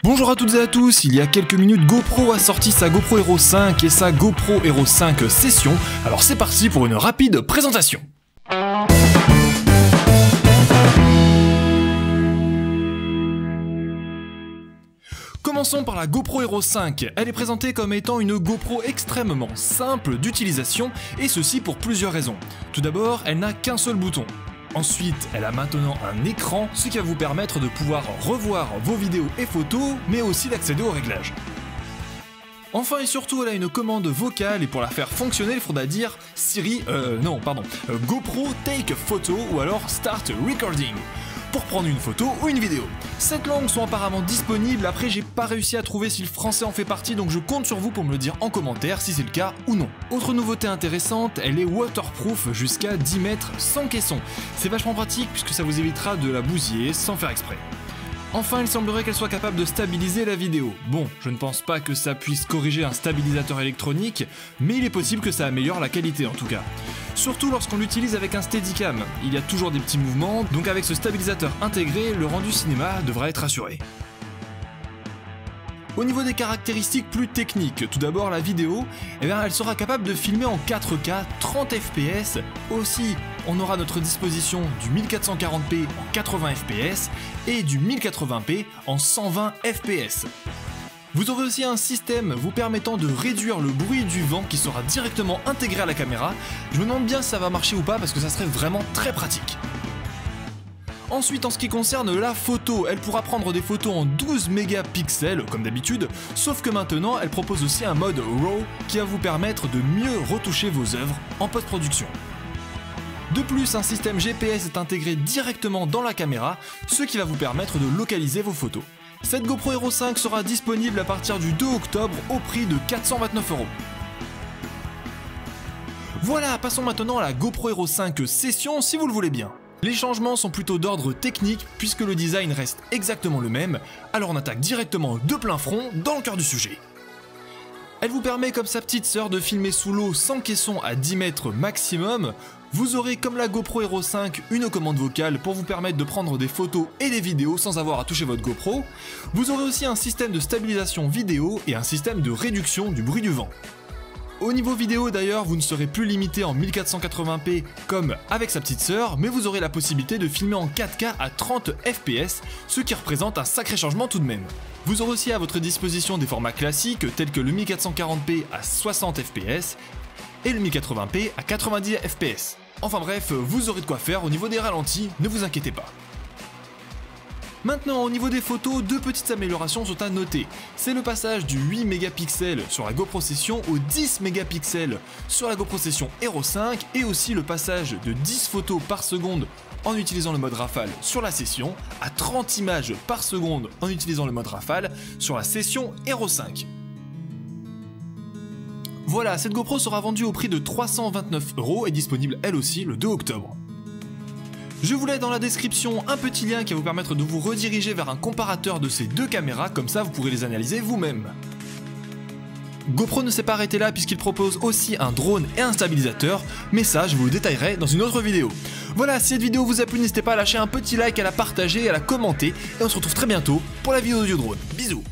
Bonjour à toutes et à tous, il y a quelques minutes GoPro a sorti sa GoPro Hero 5 et sa GoPro Hero 5 Session, alors c'est parti pour une rapide présentation. Commençons par la GoPro Hero 5, elle est présentée comme étant une GoPro extrêmement simple d'utilisation et ceci pour plusieurs raisons. Tout d'abord, elle n'a qu'un seul bouton. Ensuite, elle a maintenant un écran, ce qui va vous permettre de pouvoir revoir vos vidéos et photos, mais aussi d'accéder aux réglages. Enfin et surtout, elle a une commande vocale et pour la faire fonctionner, il faudra dire GoPro Take Photo ou alors Start Recording pour prendre une photo ou une vidéo. 7 langues sont apparemment disponibles, après j'ai pas réussi à trouver si le français en fait partie, donc je compte sur vous pour me le dire en commentaire si c'est le cas ou non. Autre nouveauté intéressante, elle est waterproof jusqu'à 10 mètres sans caisson. C'est vachement pratique puisque ça vous évitera de la bousiller sans faire exprès. Enfin, il semblerait qu'elle soit capable de stabiliser la vidéo. Bon, je ne pense pas que ça puisse corriger un stabilisateur électronique, mais il est possible que ça améliore la qualité en tout cas. Surtout lorsqu'on l'utilise avec un Steadicam, il y a toujours des petits mouvements, donc avec ce stabilisateur intégré, le rendu cinéma devra être assuré. Au niveau des caractéristiques plus techniques, tout d'abord la vidéo, elle sera capable de filmer en 4K 30 fps, aussi on aura à notre disposition du 1440p en 80 fps et du 1080p en 120 fps. Vous aurez aussi un système vous permettant de réduire le bruit du vent qui sera directement intégré à la caméra. Je me demande bien si ça va marcher ou pas parce que ça serait vraiment très pratique. Ensuite, en ce qui concerne la photo, elle pourra prendre des photos en 12 mégapixels comme d'habitude, sauf que maintenant elle propose aussi un mode RAW qui va vous permettre de mieux retoucher vos œuvres en post-production. De plus, un système GPS est intégré directement dans la caméra, ce qui va vous permettre de localiser vos photos. Cette GoPro Hero 5 sera disponible à partir du 2 octobre au prix de 429 €. Voilà, passons maintenant à la GoPro Hero 5 Session si vous le voulez bien. Les changements sont plutôt d'ordre technique puisque le design reste exactement le même, alors on attaque directement de plein front dans le cœur du sujet. Elle vous permet comme sa petite sœur de filmer sous l'eau sans caisson à 10 mètres maximum. Vous aurez comme la GoPro Hero 5 une commande vocale pour vous permettre de prendre des photos et des vidéos sans avoir à toucher votre GoPro. Vous aurez aussi un système de stabilisation vidéo et un système de réduction du bruit du vent. Au niveau vidéo d'ailleurs, vous ne serez plus limité en 1480p comme avec sa petite sœur, mais vous aurez la possibilité de filmer en 4K à 30 fps, ce qui représente un sacré changement tout de même. Vous aurez aussi à votre disposition des formats classiques tels que le 1440p à 60 fps et le 1080p à 90 fps. Enfin bref, vous aurez de quoi faire au niveau des ralentis, ne vous inquiétez pas. Maintenant, au niveau des photos, deux petites améliorations sont à noter. C'est le passage du 8 mégapixels sur la GoPro Session au 10 mégapixels sur la GoPro Session Hero 5 et aussi le passage de 10 photos par seconde en utilisant le mode rafale sur la Session à 30 images par seconde en utilisant le mode rafale sur la Session Hero 5. Voilà, cette GoPro sera vendue au prix de 329 € et disponible elle aussi le 2 octobre. Je vous laisse dans la description un petit lien qui va vous permettre de vous rediriger vers un comparateur de ces deux caméras, comme ça vous pourrez les analyser vous-même. GoPro ne s'est pas arrêté là puisqu'il propose aussi un drone et un stabilisateur, mais ça je vous le détaillerai dans une autre vidéo. Voilà, si cette vidéo vous a plu, n'hésitez pas à lâcher un petit like, à la partager, à la commenter, et on se retrouve très bientôt pour la vidéo audio drone. Bisous.